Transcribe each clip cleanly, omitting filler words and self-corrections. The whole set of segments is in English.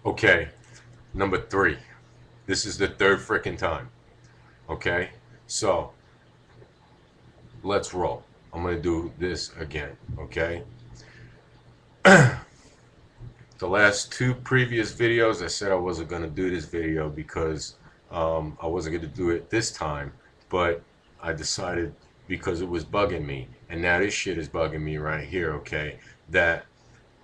Okay, number 3. This is the third freaking time. Okay, so let's roll. I'm gonna do this again. Okay. The last 2 previous videos, I said I wasn't gonna do this video because I wasn't gonna do it this time, but I decided because it was bugging me, and now this shit is bugging me right here. Okay, that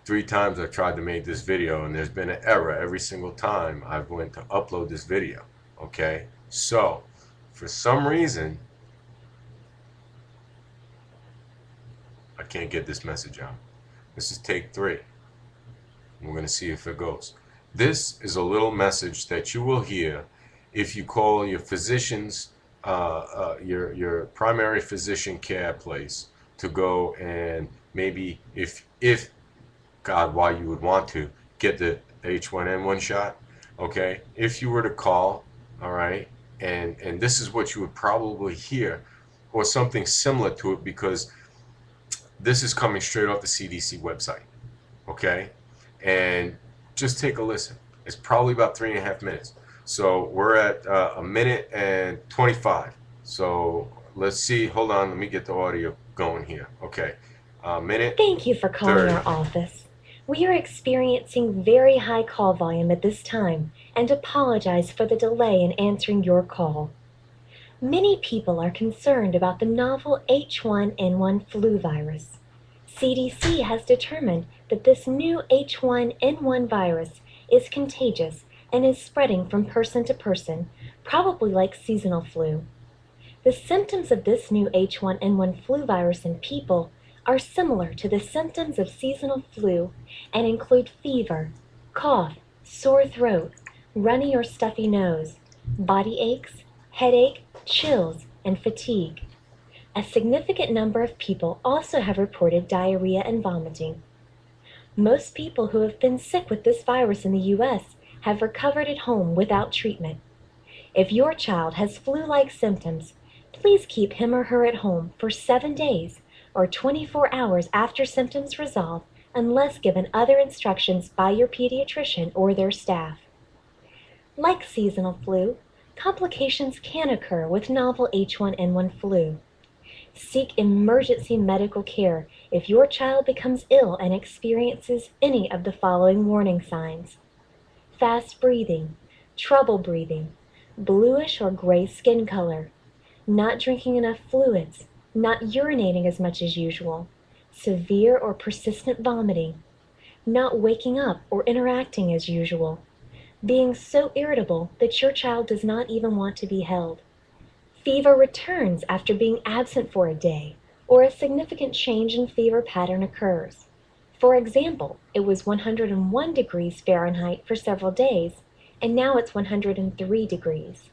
3 times I've tried to make this video and there's been an error every single time I've went to upload this video. Okay, so for some reason I can't get this message out. This is take 3. We're going to see if it goes. This is a little message that you will hear if you call your physician's your primary physician care place to go and maybe if God, why you would want to get the H1N1 shot. Okay, if you were to call, all right, and this is what you would probably hear, or something similar to it, because this is coming straight off the CDC website. Okay, and just take a listen. It's probably about 3.5 minutes. So we're at a minute and 25. So let's see. Hold on. Let me get the audio going here. Okay. Minute. Thank you for calling 30. our office. We are experiencing very high call volume at this time and apologize for the delay in answering your call. Many people are concerned about the novel H1N1 flu virus. CDC has determined that this new H1N1 virus is contagious and is spreading from person to person, probably like seasonal flu. The symptoms of this new H1N1 flu virus in people are similar to the symptoms of seasonal flu and include fever, cough, sore throat, runny or stuffy nose, body aches, headache, chills, and fatigue. A significant number of people also have reported diarrhea and vomiting. Most people who have been sick with this virus in the U.S. have recovered at home without treatment. If your child has flu-like symptoms, please keep him or her at home for 7 days or 24 hours after symptoms resolve, unless given other instructions by your pediatrician or their staff. Like seasonal flu, complications can occur with novel H1N1 flu. Seek emergency medical care if your child becomes ill and experiences any of the following warning signs: fast breathing, trouble breathing, bluish or gray skin color, not drinking enough fluids, not urinating as much as usual, severe or persistent vomiting, not waking up or interacting as usual, being so irritable that your child does not even want to be held. Fever returns after being absent for a day, or a significant change in fever pattern occurs. For example, it was 101 degrees Fahrenheit for several days, and now it's 103 degrees.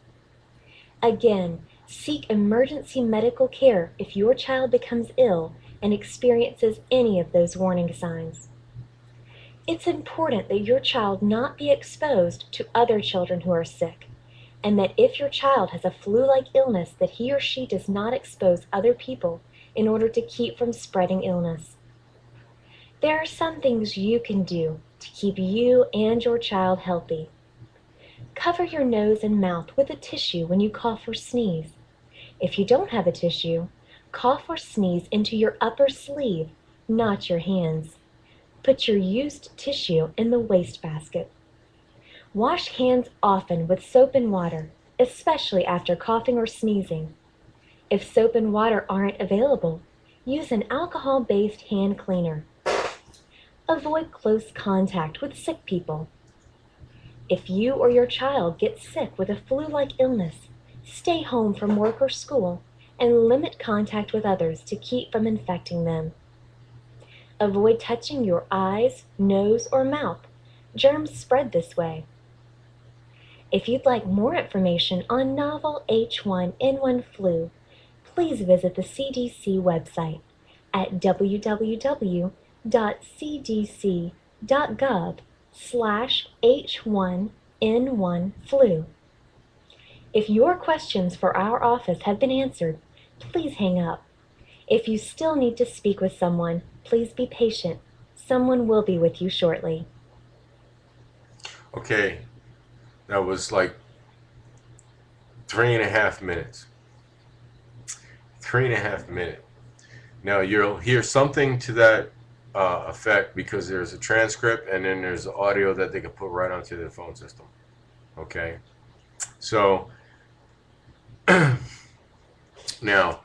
Again, seek emergency medical care if your child becomes ill and experiences any of those warning signs. It's important that your child not be exposed to other children who are sick, and that if your child has a flu-like illness, that he or she does not expose other people in order to keep from spreading illness. There are some things you can do to keep you and your child healthy. Cover your nose and mouth with a tissue when you cough or sneeze. If you don't have a tissue, cough or sneeze into your upper sleeve, not your hands. Put your used tissue in the wastebasket. Wash hands often with soap and water, especially after coughing or sneezing. If soap and water aren't available, use an alcohol-based hand cleaner. Avoid close contact with sick people. If you or your child gets sick with a flu-like illness, stay home from work or school and limit contact with others to keep from infecting them. Avoid touching your eyes, nose, or mouth. Germs spread this way. If you'd like more information on novel H1N1 flu, please visit the CDC website at www.cdc.gov/H1N1flu. If your questions for our office have been answered, please hang up. If you still need to speak with someone, please be patient. Someone will be with you shortly. Okay, that was like 3.5 minutes. 3.5 minutes. Now you'll hear something to that effect because there's a transcript and then there's the audio that they can put right onto their phone system. Okay, so now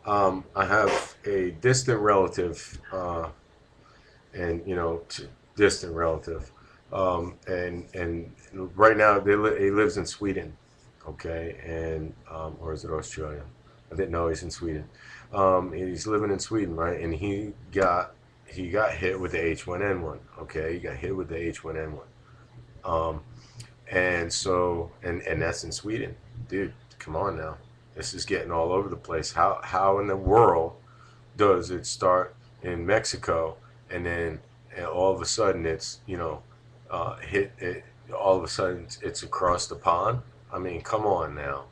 I have a distant relative, and distant relative, and right now he lives in Sweden. Okay, and or is it Australia? I didn't know he's in Sweden. He's living in Sweden, right? And he got hit with the H1N1. Okay, he got hit with the H1N1. Um, and so and that's in Sweden, dude. Come on now, this is getting all over the place. How in the world does it start in Mexico and then all of a sudden it's hit it? All of a sudden it's across the pond. I mean, come on now.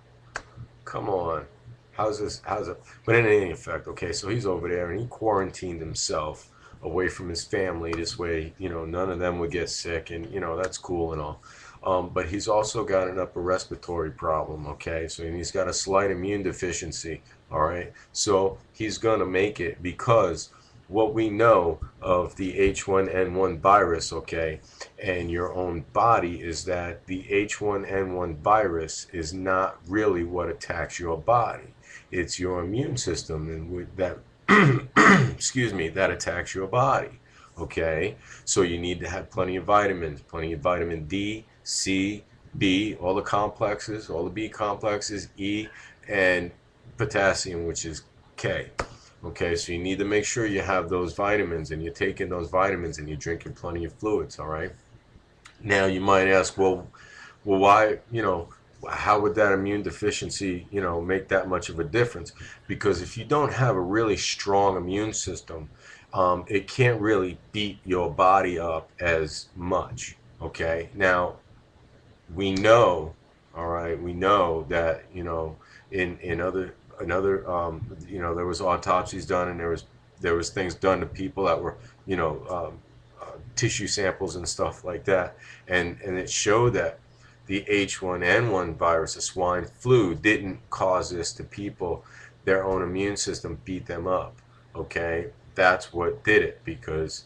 Come on. How's this? How's it? But in any effect, okay, so he's over there and he quarantined himself away from his family. This way, none of them would get sick, and that's cool and all. But he's also got an upper respiratory problem, okay? So he's got a slight immune deficiency, all right? So he's going to make it because what we know of the H1N1 virus, okay, and your own body is that the H1N1 virus is not really what attacks your body. It's your immune system and that excuse me, that attacks your body. Okay, so you need to have plenty of vitamins, plenty of vitamin D, C, B, all the complexes, all the B complexes, E, and potassium, which is K. Okay, so you need to make sure you have those vitamins and you're taking those vitamins and you're drinking plenty of fluids, all right? Now you might ask, well, why, how would that immune deficiency, make that much of a difference? Because if you don't have a really strong immune system, it can't really beat your body up as much. Okay. Now we know, all right, we know that in other there was autopsies done and there was things done to people that were tissue samples and stuff like that, and it showed that the H1N1 virus, the swine flu, didn't cause this to people. Their own immune system beat them up. Okay, that's what did it, because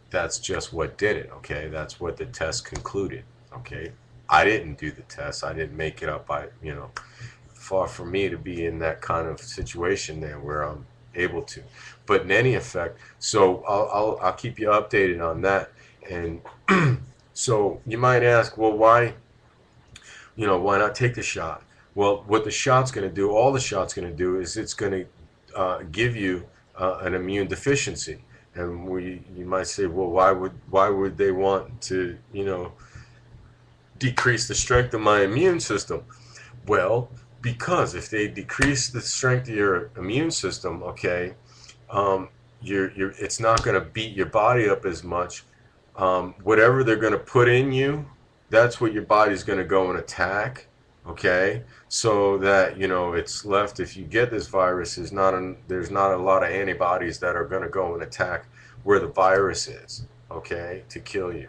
that's just what did it. Okay, that's what the test concluded. Okay, I didn't do the test. I didn't make it up. Far from me to be in that kind of situation there where I'm able to. But in any effect, so I'll keep you updated on that. And so you might ask, well, why not take the shot? Well, what the shot's going to do, all the shot's going to do, is it's going to give you an immune deficiency. And you might say, well, why would they want to decrease the strength of my immune system? Well, because if they decrease the strength of your immune system, okay, it's not going to beat your body up as much. Whatever they're going to put in you, that's what your body's going to go and attack. Okay, so that it's left. If you get this virus, there's not a lot of antibodies that are going to go and attack where the virus is. Okay, to kill you.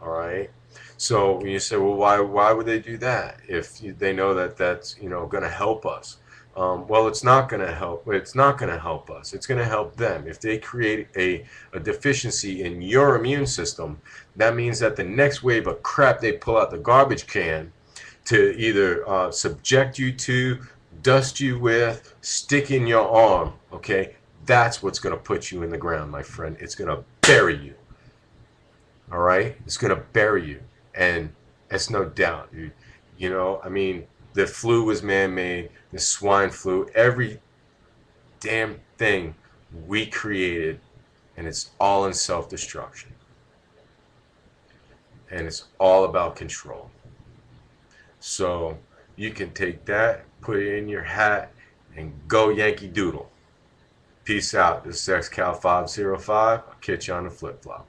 All right. So when you say, well, why would they do that if they know that that's going to help us? Well, it's not going to help. It's not going to help us. It's going to help them. If they create a deficiency in your immune system, that means that the next wave of crap they pull out the garbage can to either subject you to, dust you with, stick in your arm, okay, that's what's going to put you in the ground, my friend. It's going to bury you. All right? It's going to bury you. And it's no doubt, dude. I mean, the flu was man-made, the swine flu, every damn thing we created, and it's all in self-destruction. And it's all about control. So you can take that, put it in your hat, and go Yankee Doodle. Peace out. This is XCal505. I'll catch you on the flip-flop.